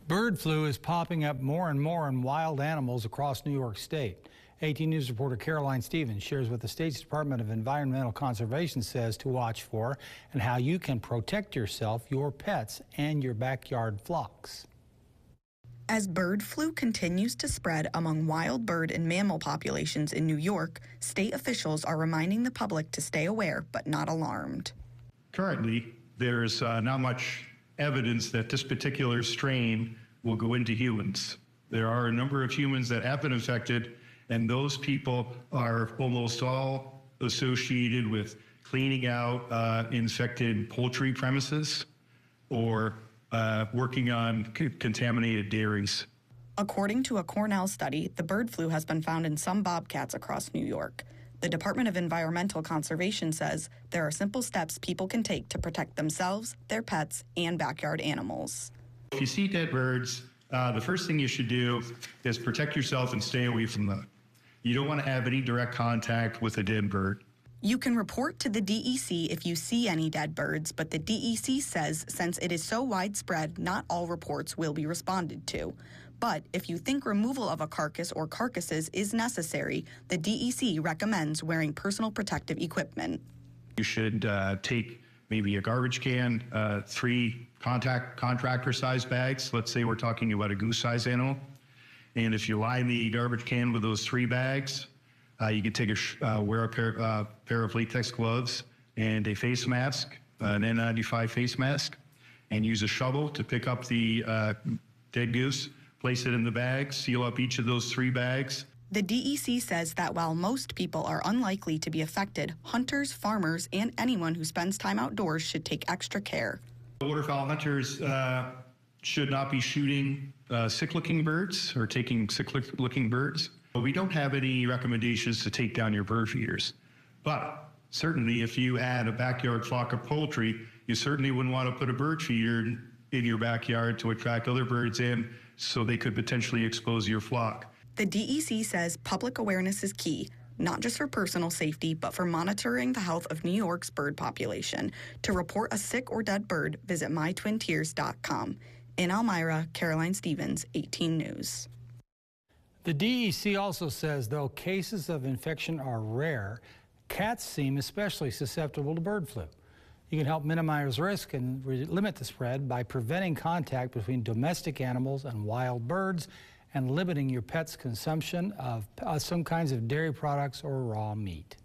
Bird flu is popping up more and more in wild animals across New York State. 18 News reporter Caroline Stevens shares what the state's Department of Environmental Conservation says to watch for and how you can protect yourself, your pets, and your backyard flocks. As bird flu continues to spread among wild bird and mammal populations in New York, state officials are reminding the public to stay aware but not alarmed. Currently, there's not much evidence that this particular strain will go into humans. There are a number of humans that have been infected, and those people are almost all associated with cleaning out infected poultry premises or working on contaminated dairies. According to a Cornell study, the bird flu has been found in some bobcats across New York. The Department of Environmental Conservation says there are simple steps people can take to protect themselves, their pets, and backyard animals. If you see dead birds, the first thing you should do is protect yourself and stay away from them. You don't want to have any direct contact with a dead bird. You can report to the DEC if you see any dead birds, but the DEC says since it is so widespread, not all reports will be responded to. But if you think removal of a carcass or carcasses is necessary, the DEC recommends wearing personal protective equipment. You should take maybe a garbage can, 3 contractor-sized bags. Let's say we're talking about a goose-sized animal. And if you line the garbage can with those 3 bags, you can take wear a pair of latex gloves and a face mask, an N95 face mask, and use a shovel to pick up the dead goose, place it in the bag, seal up each of those 3 bags. The DEC says that while most people are unlikely to be affected, hunters, farmers, and anyone who spends time outdoors should take extra care. Waterfowl hunters should not be shooting sick-looking birds or taking sick-looking birds. We don't have any recommendations to take down your bird feeders. But certainly if you add a backyard flock of poultry, you certainly wouldn't want to put a bird feeder in your backyard to attract other birds in so they could potentially expose your flock. The DEC says public awareness is key, not just for personal safety, but for monitoring the health of New York's bird population. To report a sick or dead bird, visit mytwintiers.com. In Elmira, Caroline Stevens, 18 News. The DEC also says though cases of infection are rare, cats seem especially susceptible to bird flu. You can help minimize risk and limit the spread by preventing contact between domestic animals and wild birds and limiting your pet's consumption of some kinds of dairy products or raw meat.